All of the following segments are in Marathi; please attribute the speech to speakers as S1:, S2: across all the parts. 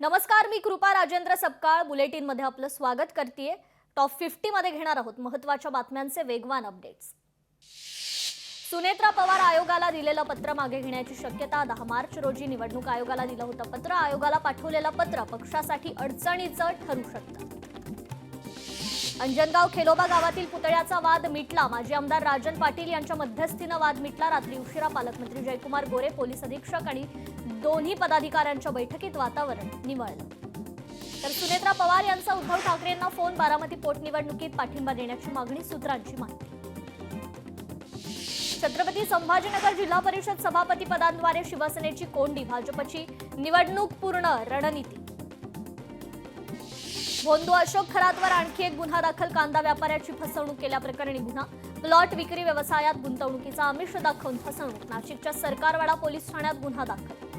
S1: नमस्कार, मी कृपा राजेंद्र सपकाळ बुलेटिन मध्ये आपलं स्वागत करतेय। टॉप 50 मध्ये घेणार आहोत महत्त्वाच्या बातम्यांचे वेगवान अपडेट्स। सुनेत्रा पवार आयोगाला दिलेलं पत्र मागे घेण्याची शक्यता। 10 मार्च रोजी निवडणूक आयोगाला दिलं होतं पत्र। आयोगाला पाठवलेलं पत्र पक्षासाठी अडचणीचं ठरू शकतं। अंजनगाव खेलोबा गावातील पुतळ्याचा वाद मिटला। माजी आमदार राजन पाटील यांच्या मध्यस्थीने वाद मिटला। रात्री उशिरा पालकमंत्री जयकुमार गोरे, पोलीस अधीक्षक आणि दोन्ही पदाधिकाऱ्यांच्या बैठकीत वातावरण निवळलं। तर सुनेत्रा पवार यांचा उद्धव ठाकरेंना फोन। बारामती पोटनिवडणुकीत पाठिंबा देण्याची मागणी, सूत्रांची माहिती। छत्रपती संभाजीनगर जिल्हा परिषद सभापती पदांद्वारे शिवसेनेची कोंडी, भाजपची निवडणूक पूर्ण रणनीती। भोंदू अशोक खरातवर आणखी एक गुन्हा दाखल। कांदा व्यापाऱ्याची फसवणूक केल्याप्रकरणी गुन्हा। प्लॉट विक्री व्यवसायात गुंतवणुकीचा आमिष दाखवून फसवणूक। नाशिकच्या सरकारवाडा पोलीस ठाण्यात गुन्हा दाखल।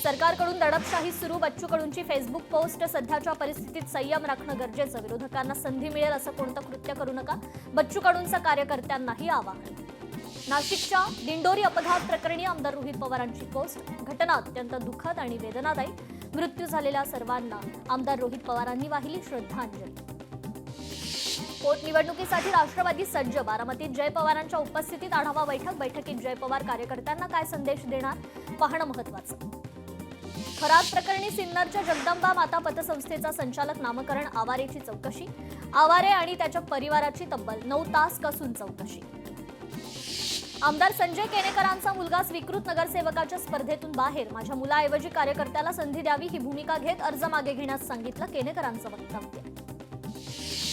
S1: सरकारकडून दडपशाही सुरू, बच्चू कडूंची फेसबुक पोस्ट। सध्याच्या परिस्थितीत संयम राखणं गरजेचं, विरोधकांना संधी मिळेल असं कोणतं कृत्य करू नका, बच्चू कडूंचं कार्यकर्त्यांनाही आवाहन। नाशिकच्या दिंडोरी अपघात प्रकरणी आमदार रोहित पवारांची पोस्ट। घटना अत्यंत दुःखद आणि वेदनादायी, मृत्यू झालेल्या सर्वांना आमदार रोहित पवारांनी वाहिली श्रद्धांजली। पोटनिवडणुकीसाठी राष्ट्रवादी सज्ज, बारामतीत जय पवारांच्या उपस्थितीत आढावा बैठक। बैठकीत जय पवार कार्यकर्त्यांना काय संदेश देणार पाहणं महत्त्वाचं। खरात प्रकरणी सिन्नरच्या जगदंबा माता पतसंस्थेचा संचालक नामकरण, आवारेची चौकशी। आवारे आणि त्याच्या परिवाराची तब्बल 9 तास कसून चौकशी। आमदार संजय केनेकरांचा मुलगा स्वीकृत नगरसेवकाच्या स्पर्धेतून बाहेर। माझ्या मुलाऐवजी कार्यकर्त्याला संधी द्यावी ही भूमिका घेत अर्ज मागे घेण्यास सांगितलं, केनेकरांचं वक्तव्य।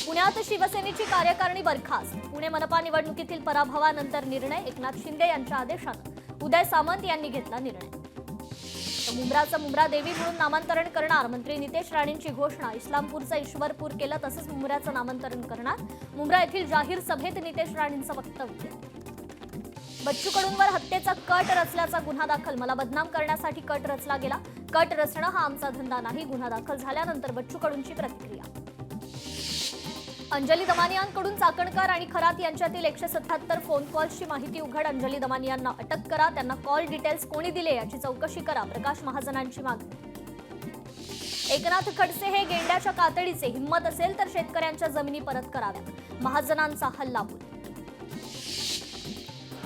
S1: पुण्यात शिवसेनेची कार्यकारिणी बरखास्त। पुणे मनपा निवडणुकीतील पराभवानंतर निर्णय, एकनाथ शिंदे यांच्या आदेशानं उदय सामंत यांनी घेतला निर्णय। मुंब्राचं मुंब्रा देवी म्हणून नामांतरण करणार, मंत्री नितेश राणेंची घोषणा। इस्लामपूरचं ईश्वरपूर केलं तसंच मुंब्र्याचं नामांतरण करणार। मुंब्रा येथील जाहीर सभेत नितेश राणेंचं वक्तव्य। बच्चू कडूंवर हत्येचा कट रचल्याचा गुन्हा दाखल। मला बदनाम करण्यासाठी कट रचला गेला, कट रचणं हा आमचा धंदा नाही। गुन्हा दाखल झाल्यानंतर बच्चू कडूंची प्रतिक्रिया। अंजली दमानियांकडून चाकणकर आणि खरात यांच्यातील 177 फोन कॉल्सची माहिती उघड। अंजली दमानियांना अटक करा, त्यांना कॉल डिटेल्स कोणी दिले याची चौकशी करा, प्रकाश महाजनांची मागणी। एकनाथ खडसे हे गेंड्याच्या कातडीचे, हिम्मत असेल तर शेतकऱ्यांच्या जमिनी परत कराव्यात, महाजनांचा हल्लाबोल।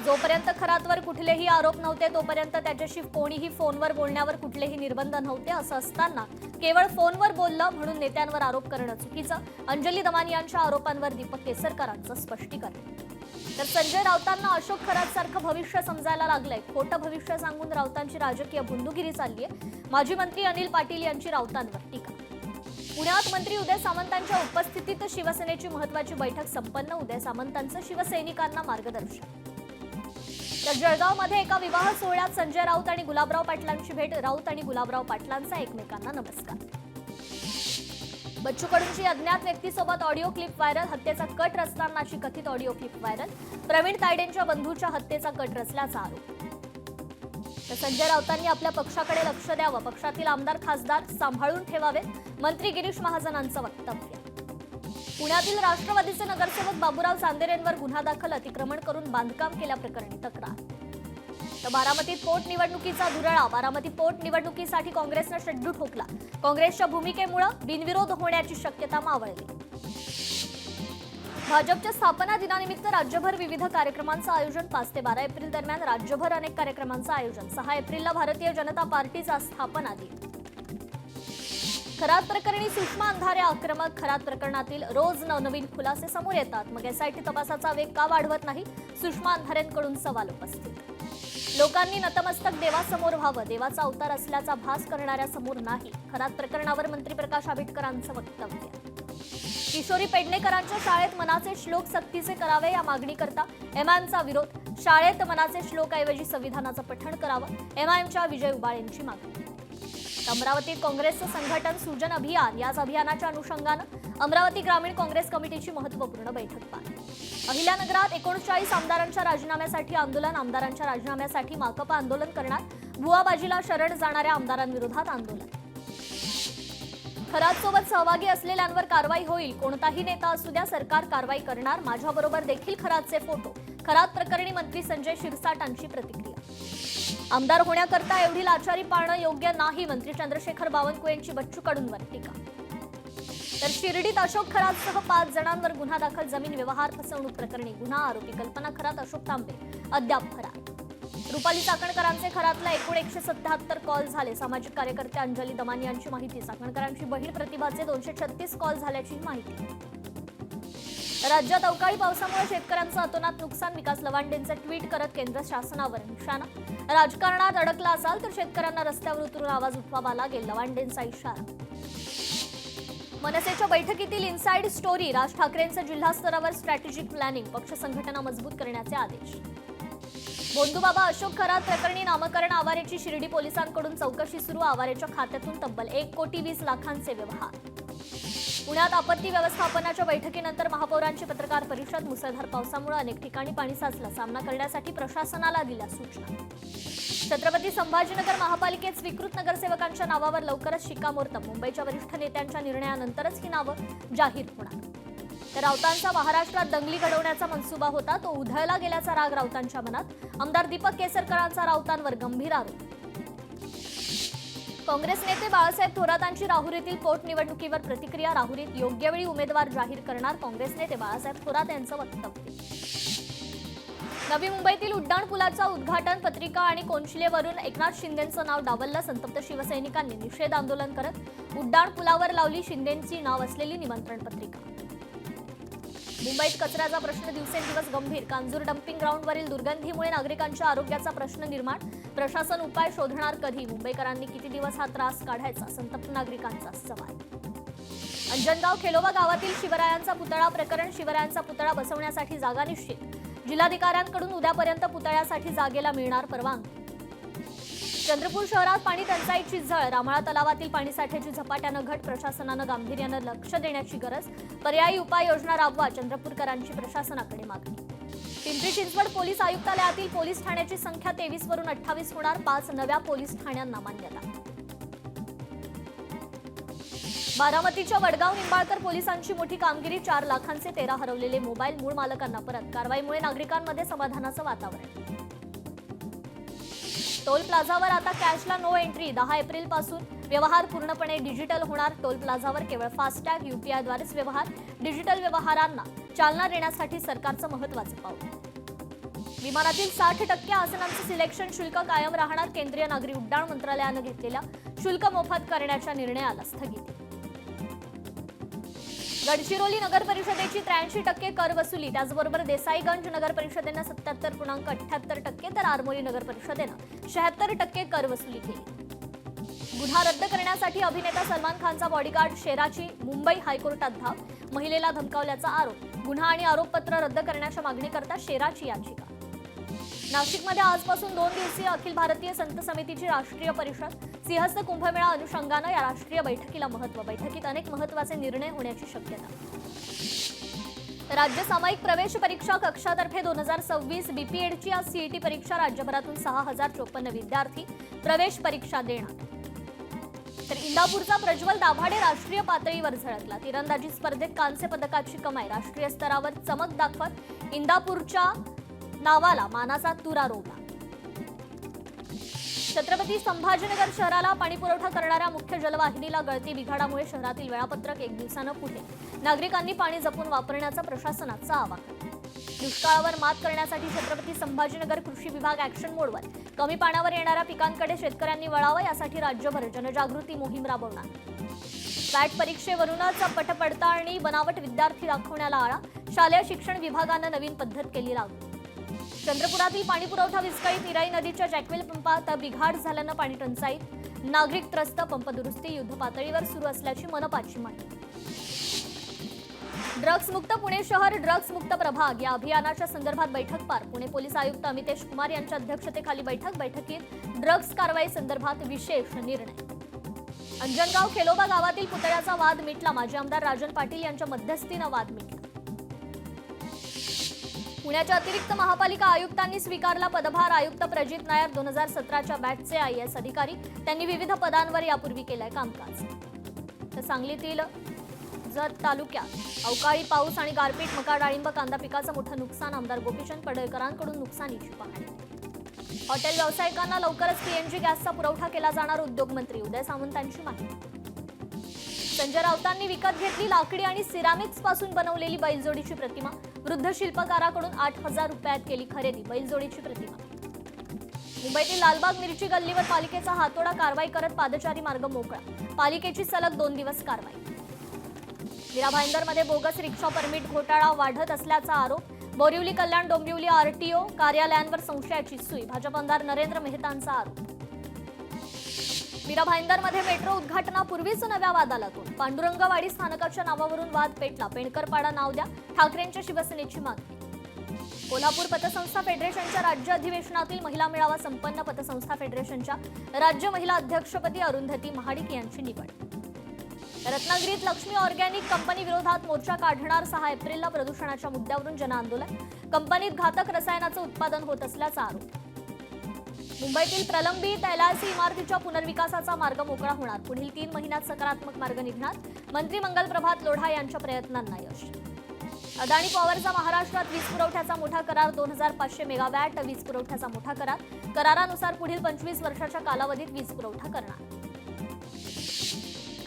S1: जोपर्यंत खरातवर कुठलेही आरोप नव्हते तोपर्यंत त्याच्याशी कोणीही फोनवर बोलण्यावर कुठलेही निर्बंध नव्हते। असं असताना केवळ फोनवर बोललं म्हणून नेत्यांवर आरोप करणं चुकीचं। अंजली दमानियांच्या आरोपांवर दीपक केसरकरांचं स्पष्टीकरण। तर संजय राऊतांना अशोक खरात सारखं भविष्य समजायला लागलंय। खोटं भविष्य सांगून राऊतांची राजकीय बंदुगिरी चालली आहे। माजी मंत्री अनिल पाटील यांची राऊतांवर टीका। पुण्यात मंत्री उदय सामंतांच्या उपस्थितीत शिवसेनेची महत्त्वाची बैठक संपन्न। उदय सामंतांचं शिवसैनिकांना मार्गदर्शन। तर जळगावमध्ये एका विवाह सोहळ्यात संजय राऊत आणि गुलाबराव पाटलांची भेट। राऊत आणि गुलाबराव पाटलांचा एकमेकांना नमस्कार। बच्चू कडूंची अज्ञात व्यक्तीसोबत ऑडिओ क्लिप व्हायरल। हत्येचा कट रचतानाची कथित ऑडिओ क्लिप व्हायरल। प्रवीण तायडेंच्या बंधूच्या हत्येचा कट रचल्याचा आरोप। तर संजय राऊतांनी आपल्या पक्षाकडे लक्ष द्यावं, पक्षातील आमदार खासदार सांभाळून ठेवावेत, मंत्री गिरीश महाजनांचं वक्तव्य। पुण्यातील राष्ट्रवादीचे नगरसेवक बाबूराव चांदेरेंवर गुन्हा दाखल। अतिक्रमण करून बांधकाम केल्याप्रकरणी तक्रार। तर बारामतीत पोटनिवडणुकीचा धुरळा। बारामती पोटनिवडणुकीसाठी काँग्रेसनं शेड्यू ठोकला। काँग्रेसच्या भूमिकेमुळे बिनविरोध होण्याची शक्यता मावळली। भाजपच्या स्थापना दिनानिमित्त राज्यभर विविध कार्यक्रमांचं आयोजन। 5 ते 12 एप्रिल दरम्यान राज्यभर अनेक कार्यक्रमांचं आयोजन। 6 एप्रिलला भारतीय जनता पार्टीचा स्थापना दिन। खरात प्रकरणी सुषमा अंधारे आक्रमक। खरात प्रकरणातील रोज नवनवीन खुलासे समोर येतात, मग एसआयटी तपासाचा वेग का वाढवत नाही, सुषमा अंधारेंकडून सवाल उपस्थित। लोकांनी नतमस्तक देवासमोर व्हावं, देवाचा अवतार असल्याचा भास करणाऱ्या समोर नाही। खरात प्रकरणावर मंत्री प्रकाश आंबेडकरांचं वक्तव्य। किशोरी पेडणेकरांच्या शाळेत मनाचे श्लोक सक्तीचे करावे या मागणीकरता एमआयएमचा विरोध। शाळेत मनाचे श्लोकऐवजी संविधानाचं पठण करावं, एमआयएमच्या विजय उबाळेंची मागणी। अमरावतीत काँग्रेसचं संघटन सूजन अभियान। याच अभियानाच्या अनुषंगानं अमरावती ग्रामीण काँग्रेस कमिटीची महत्त्वपूर्ण बैठक पार। अहिल्यानगरात 39 आमदारांच्या राजीनाम्यासाठी आंदोलन। आमदारांच्या राजीनाम्यासाठी माकप आंदोलन करणार। बुवाबाजीला शरण जाणाऱ्या आमदारांविरोधात आंदोलन। खरातसोबत सहभागी असलेल्यांवर कारवाई होईल, कोणताही नेता असू द्या सरकार कारवाई करणार। माझ्याबरोबर देखील खरातचे फोटो। खरात प्रकरणी मंत्री संजय शिरसाटांची प्रतिक्रिया। आमदार होण्याकरता एवढी लाचारी पाळणं योग्य नाही, मंत्री चंद्रशेखर बावनकुळे यांची बच्चू कडूंवर टीका. तर शिर्डीत अशोक खरातसह 5 जणांवर गुन्हा दाखल. जमीन व्यवहार फसवणूक प्रकरणी गुन्हा. आरोपी कल्पना खरात, अशोक तांबे अद्याप फरार. रुपाली चाकणकरांचे खरातला एकूण 177 कॉल झाले. सामाजिक कार्यकर्ते अंजली दमानी यांची माहिती. चाकणकरांची बहीण प्रतिभाचे 236 कॉल झाल्याची माहिती. राज्यात अवकाळी पावसामुळे शेतकऱ्यांचं अतोनात नुकसान. विकास लवांडेंचं ट्विट करत केंद्र शासनावर निशाणा. राजकारणात अडकला असाल तर शेतकऱ्यांना रस्त्यावर उतरून आवाज उठवावा लागेल, लवांडेंचा इशारा. मनसेच्या बैठकीतील इनसाइड स्टोरी. राज ठाकरेंचं जिल्हा स्तरावर स्ट्रॅटेजिक प्लॅनिंग. पक्ष संघटना मजबूत करण्याचे आदेश. बोंधूबाबा अशोक खरात प्रकरणी नामकरण आवारेची शिर्डी पोलिसांकडून चौकशी सुरू. आवारेच्या खात्यातून तब्बल 1,20,00,000चे व्यवहार. पुण्यात आपत्ती व्यवस्थापनाच्या बैठकीनंतर महापौरांची पत्रकार परिषद. मुसळधार पावसामुळे अनेक ठिकाणी पाणी साचलं. सामना करण्यासाठी प्रशासनाला दिल्या सूचना. छत्रपती संभाजीनगर महापालिकेत स्वीकृत नगरसेवकांच्या नावावर लवकरच शिक्कामोर्तब. मुंबईच्या वरिष्ठ नेत्यांच्या निर्णयानंतरच ही नावं जाहीर होणार. तर राऊतांचा महाराष्ट्रात दंगली घडवण्याचा मनसुबा होता, तो उधळला गेल्याचा राग राऊतांच्या मनात. आमदार दीपक केसरकरांचा राऊतांवर गंभीर आरोप. काँग्रेस नेते बाळासाहेब थोरातांची राहुरीतील पोटनिवडणुकीवर प्रतिक्रिया. राहुरीत योग्य वेळी उमेदवार जाहीर करणार. काँग्रेस नेते बाळासाहेब थोरात यांचं वक्तव्य. नवी मुंबईतील उड्डाण पुलाचा उद्घाटन पत्रिका आणि कोनशिलेवरून एकनाथ शिंदेंचं नाव डावललं. संतप्त शिवसैनिकांनी निषेध आंदोलन करत उड्डाण पुलावर लावली शिंदेंची नाव असलेली निमंत्रण पत्रिका. मुंबईत कचऱ्याचा प्रश्न दिवसेंदिवस गंभीर. कांजूर डम्पिंग ग्राउंडवरील दुर्गंधीमुळे नागरिकांच्या आरोग्याचा प्रश्न निर्माण. प्रशासन उपाय शोधणार कधी? मुंबईकरांनी किती दिवस हा त्रास काढायचा? संतप्त नागरिकांचा सवाल. अंजनगाव खेलोबा गावातील शिवरायांचा पुतळा प्रकरण. शिवरायांचा पुतळा बसवण्यासाठी जागा निश्चित. जिल्हाधिकाऱ्यांकडून उद्यापर्यंत पुतळ्यासाठी जागेला मिळणार परवानगी. चंद्रपूर शहरात पाणी टंचाईची झळ. रामाळा तलावातील पाणीसाठ्याची झपाट्यानं घट. प्रशासनानं गांभीर्यानं लक्ष देण्याची गरज. पर्यायी उपाययोजना राबवा, चंद्रपूरकरांची प्रशासनाकडे मागणी. पिंपरी चिंचवड पोलीस आयुक्तालयातील पोलीस ठाण्याची संख्या 23 वरून 28 होणार. 5 नव्या पोलीस ठाण्यांना मान्यता. बारामतीच्या वडगाव निंबाळकर पोलिसांची मोठी कामगिरी. 4 लाखांचे 13 हरवलेले मोबाईल मूळ मालकांना परत. कारवाईमुळे नागरिकांमध्ये समाधानाचं वातावरण. टोल प्लाझावर आता कॅशला नो एंट्री. 10 एप्रिलपासून व्यवहार पूर्णपणे डिजिटल होणार. टोल प्लाझावर केवळ फास्टॅग UPIद्वारेच व्यवहार. डिजिटल व्यवहारांना चालना देण्यासाठी सरकारचं महत्त्वाचं पाऊल. विमानातील 60% आसनांचं सिलेक्शन शुल्क कायम राहणार. केंद्रीय नागरी उड्डाण मंत्रालयानं घेतलेल्या शुल्क मोफत करण्याच्या निर्णयाला स्थगिती. गडचिरोली नगर परिषदेची 83% कर वसुली. त्याचबरोबर देसाईगंज नगर परिषदेनं 77.78%, तर आरमोरी नगर परिषदेनं 76% कर वसुली केली. गुन्हा रद्द करण्यासाठी अभिनेता सलमान खानचा बॉडीगार्ड शेराची मुंबई हायकोर्टात धाव. महिलेला धमकावल्याचा आरोप. गुन्हा आणि आरोपपत्र रद्द करण्याच्या मागणीकरता शेराची याचिका. नाशिकमध्ये आजपासून 2 दिवसीय अखिल भारतीय संत समितीची राष्ट्रीय परिषद. सिंहस्थ कुंभमेळा अनुषंगानं या राष्ट्रीय बैठकीला महत्त्व. बैठकीत अनेक महत्त्वाचे निर्णय होण्याची शक्यता. राज्य सामायिक प्रवेश परीक्षा कक्षातर्फे 2026 BPEDची आज CET परीक्षा. राज्यभरातून 6054 विद्यार्थी प्रवेश परीक्षा देणार. तर इंदापूरचा प्रज्वल दाभाडे राष्ट्रीय पातळीवर झळकला. तिरंदाजी स्पर्धेत कांस्य पदकाची कमाई. राष्ट्रीय स्तरावर चमक दाखवत इंदापूरच्या नावाला मानाचा तुरा रोवला. छत्रपती संभाजीनगर शहराला पाणीपुरवठा करणाऱ्या मुख्य जलवाहिनीला गळती. बिघाडामुळे शहरातील वेळापत्रक 1 दिवसानं पुढे. नागरिकांनी पाणी जपून वापरण्याचं प्रशासनाचं आवाहन. दुष्काळावर मात करण्यासाठी छत्रपती संभाजीनगर कृषी विभाग ॲक्शन मोडवर. कमी पाण्यावर येणाऱ्या पिकांकडे शेतकऱ्यांनी वळावं, यासाठी राज्यभर जनजागृती मोहीम राबवणार. पॅट परीक्षेवरूनच पटपडताळणी बनावट विद्यार्थी दाखवण्याला आळा. शालेय शिक्षण विभागानं नवीन पद्धत केली लागू. चंद्रपुरातील पाणीपुरवठा विस्कळीत. इराई नदीच्या जॅकवेल पंपात बिघाड झाल्यानं पाणी टंचाईत. नागरिक त्रस्त. पंप दुरुस्ती युद्ध पातळीवर सुरू असल्याची मनपाची माहिती. ड्रग्स मुक्त पुणे शहर. ड्रग्स मुक्त प्रभाग या अभियानाच्या संदर्भात बैठक पार. पुणे पोलीस आयुक्त अमितेश कुमार यांच्या अध्यक्षतेखाली बैठकीत ड्रग्स कारवाई संदर्भात विशेष निर्णय. अंजनगाव खेलोबा गावातील पुतळ्याचा वाद मिटला. माजी आमदार राजन पाटील यांच्या मध्यस्थीनं वाद मिटला. पुण्याच्या अतिरिक्त महापालिका आयुक्तांनी स्वीकारला पदभार. आयुक्त प्रजित नायर 2017च्या बॅचचे IAS अधिकारी. त्यांनी विविध पदांवर यापूर्वी केलंय कामकाज. तर सांगलीतील जत तालुक्यात अवकाळी पाऊस आणि गारपीट. मका, डाळिंब, कांदा पिकाचं मोठं नुकसान. आमदार गोपीचंद पडळकरांकडून नुकसानीची पाहणी. हॉटेल व्यावसायिकांना लवकरच पीएनजी गॅसचा पुरवठा केला जाणार, उद्योगमंत्री उदय सामंतांची माहिती. संजय राऊतांनी विकत घेतली लाकडी आणि सिरामिक्स पासून बनवलेली बैलजोडीची प्रतिमा. वृद्ध शिल्पकाराकडून 8,000 रुपयात केली खरेदी बैलजोडीची प्रतिमा. मुंबईतील लालबाग मिरची गल्लीवर पालिकेचा हातोडा, कारवाई करत पादचारी मार्ग मोकळा. पालिकेची सलग 2 दिवस कारवाई. मीरा भाईंदरमध्ये बोगस रिक्षा परमिट घोटाळा वाढत असल्याचा आरोप. बोरिवली, कल्याण, डोंबिवली आरटीओ कार्यालयांवर संशयाची सुई. भाजप आमदार नरेंद्र मेहतांचा आरोप. मीरा भाईंदरमध्ये मेट्रो उद्घाटनापूर्वीच नव्या वादाला तोंड. पांडुरंगवाडी स्थानकाच्या नावावरून वाद पेटला. पेणकरपाडा नाव द्या, ठाकरेंच्या शिवसेनेची मागणी. कोल्हापूर पतसंस्था फेडरेशनच्या राज्य अधिवेशनातील महिला मेळावा संपन्न. पतसंस्था फेडरेशनच्या राज्य महिला अध्यक्षपदी अरुंधती महाडिक यांची निवड. रत्नागिरीत लक्ष्मी ऑर्गॅनिक कंपनी विरोधात मोर्चा काढणार. 6 एप्रिलला प्रदूषणाच्या मुद्द्यावरून जनआंदोलन. कंपनीत घातक रसायनाचं उत्पादन होत असल्याचा आरोप. मुंबईतील प्रलंबित एलआयसी इमारतीच्या पुनर्विकासाचा मार्ग मोकळा होणार. पुढील 3 महिन्यात सकारात्मक मार्ग निघणार. मंत्री मंगल प्रभात लोढा यांच्या प्रयत्नांना यश. अदानी पॉवरचा महाराष्ट्रात वीज पुरवठ्याचा मोठा करार. 2,500 मेगावॅट वीज पुरवठ्याचा मोठा करार. करारानुसार पुढील 25 वर्षाच्या कालावधीत वीज पुरवठा करणार.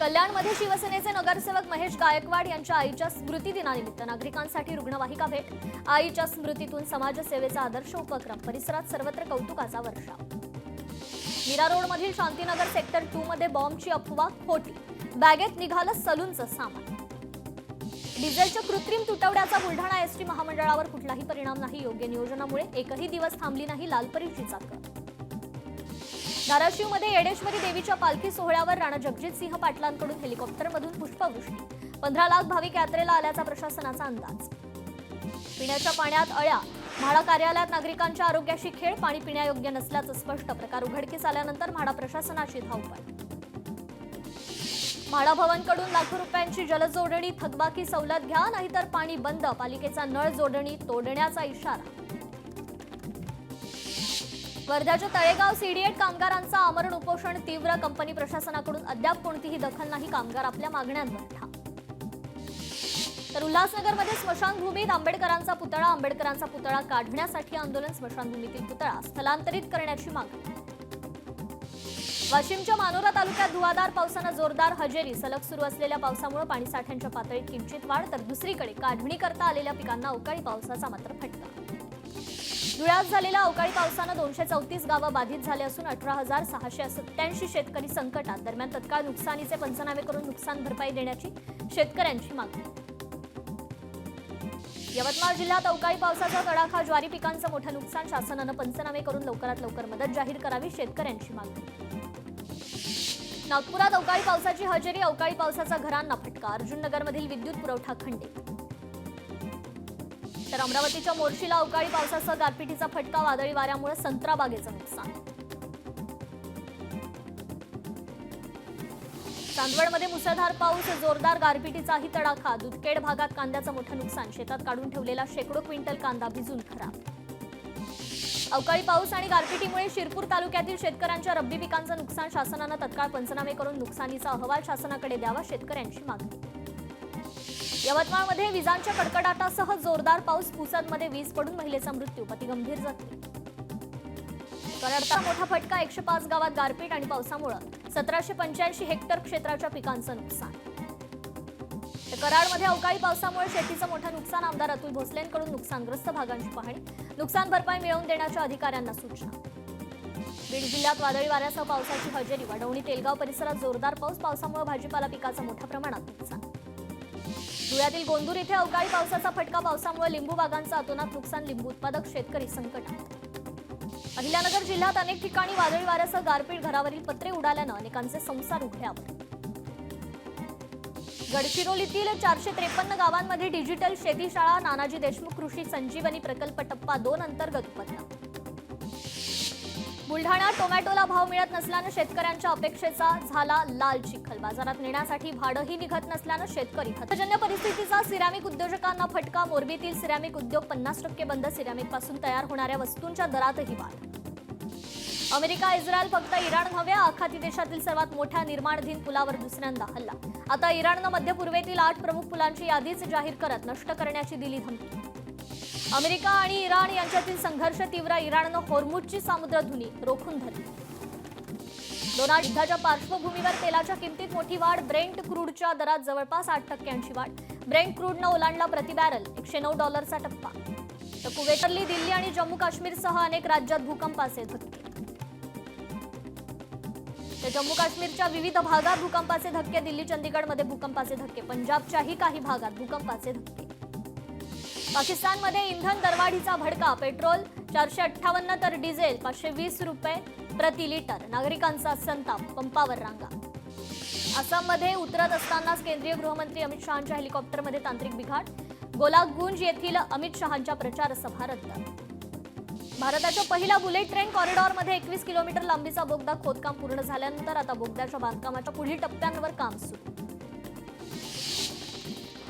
S1: कल्याणमध्ये शिवसेनेचे नगरसेवक महेश गायकवाड यांच्या आईच्या स्मृती दिनानिमित्त नागरिकांसाठी रुग्णवाहिका भेट. आईच्या स्मृतीतून समाजसेवेचा आदर्श उपक्रम. परिसरात सर्वत्र कौतुकाचा वर्षाव. मीरा रोडमधील शांतीनगर सेक्टर 2 मध्ये बॉम्बची अफवा खोटी. बॅगेत निघालं सलूनचं सामान. डिझेलच्या कृत्रिम तुटवड्याचा बुलढाणा एसटी महामंडळावर कुठलाही परिणाम नाही. योग्य नियोजनामुळे एकही दिवस थांबली नाही लालपरीची चाकं. धाराशिवमध्ये येडेश्वरी देवीच्या पालखी सोहळ्यावर राणा जगजितसिंह पाटलांकडून हेलिकॉप्टरमधून पुष्पवृष्टी. 15 लाख भाविक यात्रेला आल्याचा प्रशासनाचा अंदाज. पिण्याच्या पाण्यात अळ्या. म्हाडा कार्यालयात नागरिकांच्या आरोग्याशी खेळ. पाणी पिण्यायोग्य नसल्याचं स्पष्ट. प्रकार उघडकीस आल्यानंतर म्हाडा प्रशासनाची धावपळ. म्हाडा भवनकडून लाखो रुपयांची जलजोडणी. थकबाकी सवलत घ्या नाहीतर पाणी बंद. पालिकेचा नळ जोडणी तोडण्याचा इशारा. वर्ध्याच्या तळेगाव सीडीएट कामगारांचा आमरण उपोषण तीव्र. कंपनी प्रशासनाकडून अद्याप कोणतीही दखल नाही. कामगार आपल्या मागण्यांवर ठाम. तर उल्हासनगरमध्ये स्मशानभूमीत आंबेडकरांचा पुतळा. आंबेडकरांचा पुतळा काढण्यासाठी आंदोलन. स्मशानभूमीतील पुतळा स्थलांतरित करण्याची मागणी. वाशिमच्या मानोरा तालुक्यात धुवाधार पावसानं जोरदार हजेरी. सलग सुरू असलेल्या पावसामुळे पाणीसाठ्याच्या पातळीत किंचित वाढ. तर दुसरीकडे काढणी करता आलेल्या पिकांना अवकाळी पावसाचा मात्र फटका. धुळ्यात झालेल्या अवकाळी पावसानं 234 गावं बाधित झाले असून 18,687 शेतकरी संकटात. दरम्यान तत्काळ नुकसानीचे पंचनामे करून नुकसान भरपाई देण्याची शेतकऱ्यांची मागणी. यवतमाळ जिल्ह्यात अवकाळी पावसाचा तडाखा. ज्वारी पिकांचं मोठं नुकसान. शासनानं पंचनामे करून लवकरात लवकर मदत जाहीर करावी. शेतकऱ्यांची मागणी. नागपुरात अवकाळी पावसाची हजेरी. अवकाळी पावसाचा घरांना फटका. अर्जुननगरमधील विद्युत पुरवठा खंडित. तर अमरावतीच्या मोर्शीला अवकाळी पावसासह गारपिटीचा फटका. वादळी वाऱ्यामुळे संत्रा बागेचं नुकसान. चांदवडमध्ये मुसळधार पाऊस. जोरदार गारपिटीचाही तडाखा. दुधखेड भागात कांद्याचं मोठं नुकसान. शेतात काढून ठेवलेला शेकडो क्विंटल कांदा भिजून खराब. अवकाळी पाऊस आणि गारपिटीमुळे शिरपूर तालुक्यातील शेतकऱ्यांच्या रब्बी पिकांचं नुकसान. शासनानं तत्काळ पंचनामे करून नुकसानीचा अहवाल शासनाकडे द्यावा. शेतकऱ्यांची मागणी. यवतमाळमध्ये विजांच्या कडकडाटासह जोरदार पाऊस. पुसदमध्ये वीज पडून महिलेचा मृत्यू. पती गंभीर जखमी. कराडचा मोठा फटका. 105 गावात गारपीट आणि पावसामुळे 1785 हेक्टर क्षेत्राच्या पिकांचं नुकसान. कराडमध्ये अवकाळी पावसामुळे शेतीचं मोठं नुकसान. आमदार अतुल भोसलेंकडून नुकसानग्रस्त भागांची पाहणी. नुकसान भरपाई मिळवून देण्याच्या अधिकाऱ्यांना सूचना. बीड जिल्ह्यात वादळी वाऱ्यासह पावसाची हजेरी. वडवणी तेलगाव परिसरात जोरदार पाऊस. पावसामुळे भाजीपाला पिकाचं मोठ्या प्रमाणात नुकसान. धुळ्यातील गोंदूर इथे अवकाळी पावसाचा फटका. पावसामुळे लिंबू बागांचं अतोनात नुकसान. लिंबू उत्पादक शेतकरी संकटात. अहिल्यानगर जिल्ह्यात अनेक ठिकाणी वादळी वाऱ्यासह गारपीट. घरावरील पत्रे उडाल्यानं अनेकांचे संसार उघड्यावर. गडचिरोलीतील 453 गावांमध्ये डिजिटल शेती शाळा. नानाजी देशमुख कृषी संजीवनी प्रकल्प टप्पा 2 अंतर्गत उपक्रम. बुलढाण्यात टोमॅटोला भाव मिळत नसल्यानं शेतकऱ्यांच्या अपेक्षेचा झाला लाल चिखल. बाजारात नेण्यासाठी भाडंही निघत नसल्यानं शेतकरी हतजन्य परिस्थितीचा सिरॅमिक उद्योजकांना फटका. मोरबीतील सिरॅमिक उद्योग 50% बंद. सिरॅमिकपासून तयार होणाऱ्या वस्तूंच्या दरातही वाढ. अमेरिका, इस्रायल फक्त इराण नव्हे. आखाती देशातील सर्वात मोठ्या निर्माणाधीन पुलावर दुसऱ्यांदा हल्ला. आता इराणनं मध्य पूर्वेतील 8 प्रमुख पुलांची यादीच जाहीर करत नष्ट करण्याची दिली धमकी. अमेरिका आणि इराण यांच्यातील संघर्ष तीव्र, इराणनं होर्मुझची सामुद्रधुनी रोखून धरली. डोनाल्ड युद्धाच्या पार्श्वभूमीवर तेलाच्या किमतीत मोठी वाढ, ब्रेंट क्रूडच्या दरात जवळपास 8% वाढ. ब्रेंट क्रूडनं ओलांडला प्रति बॅरल $109चा टप्पा. तर कुवेतली, दिल्ली आणि जम्मू काश्मीरसह अनेक राज्यात भूकंपाचे धक्के. तर जम्मू काश्मीरच्या विविध भागात भूकंपाचे धक्के, दिल्ली चंदीगडमध्ये भूकंपाचे धक्के, पंजाबच्याही काही भागात भूकंपाचे धक्के. पाकिस्तानमध्ये इंधन दरवाढीचा भडका, पेट्रोल 458 तर डिझेल 520 रुपये प्रति लिटर. नागरिकांचा संताप, पंपावर रांगा. आसाममध्ये उतरत असतानाच केंद्रीय गृहमंत्री अमित शहांच्या हेलिकॉप्टरमध्ये तांत्रिक बिघाड. गोलागुंज येथील अमित शहांच्या प्रचार सभा रद्द. भारताच्या पहिल्या बुलेट ट्रेन कॉरिडॉरमध्ये 21 किलोमीटर लांबीचा बोगदा खोदकाम पूर्ण झाल्यानंतर आता बोगद्याच्या बांधकामाच्या पुढील टप्प्यांवर काम सुरू.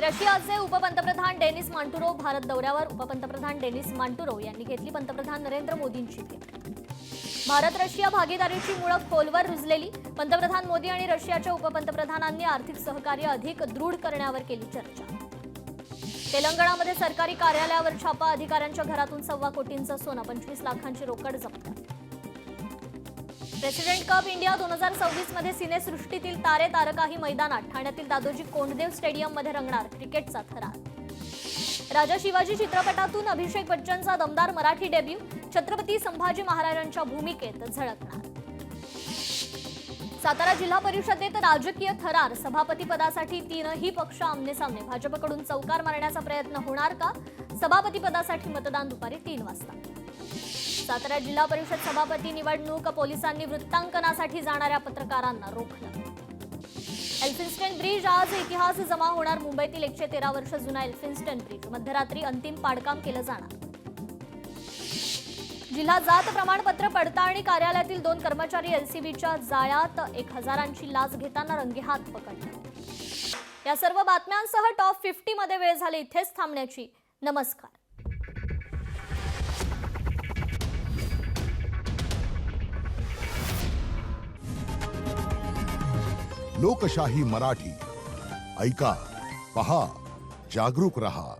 S1: रशियाचे उपपंतप्रधान डेनिस मांटुरोव भारत दौऱ्यावर. उपपंतप्रधान डेनिस मांटुरोव यांनी घेतली पंतप्रधान नरेंद्र मोदींची भेट. भारत रशिया भागीदारीची मुळं खोलवर रुजलेली. पंतप्रधान मोदी आणि रशियाच्या उपपंतप्रधानांनी आर्थिक सहकार्य अधिक दृढ करण्यावर केली चर्चा. तेलंगणामध्ये सरकारी कार्यालयावर छापा, अधिकाऱ्यांच्या घरातून 1.25 कोटींचं सोनं, 25 लाखांची रोकड जप्त. प्रेसिडेंट कप इंडिया 2024 मध्ये सिनेसृष्टीतील तारे तारकाही मैदानात. ठाण्यातील दादोजी कोंडदेव स्टेडियममध्ये रंगणार क्रिकेटचा थरार. राजा शिवाजी चित्रपटातून अभिषेक बच्चनचा दमदार मराठी डेब्यू. छत्रपती संभाजी महाराजांच्या भूमिकेत झळकणार. सातारा जिल्हा परिषदेत राजकीय थरार, सभापतीपदासाठी 3ही पक्ष आमनेसामने. भाजपकडून चौकार मारण्याचा प्रयत्न होणार का? सभापतीपदासाठी मतदान दुपारी 3 वाजता. सातारा जिल्हा परिषद सभापती निवडणूक, पोलिसांनी वृत्तांकनासाठी जाणाऱ्या पत्रकारांना रोखलं. एल्फिन्स्टन ब्रिज, आज इतिहास जमा होणार. मुंबईतील 113 वर्ष जुना एल्फिन्स्टन ब्रिज मध्यरात्री अंतिम पाडकाम केलं जाणार. जिल्हा जात प्रमाणपत्र पडताळणी कार्यालयातील 2 कर्मचारी एलसीबीच्या जाळ्यात 1000ची लाच घेताना रंगेहात पकडले. या सर्व बातम्यांसह टॉप 50 मध्ये वेळ झाली इथेच थांबण्याची. नमस्कार.
S2: लोकशाही मराठी ऐका, पहा, जागरूक रहा.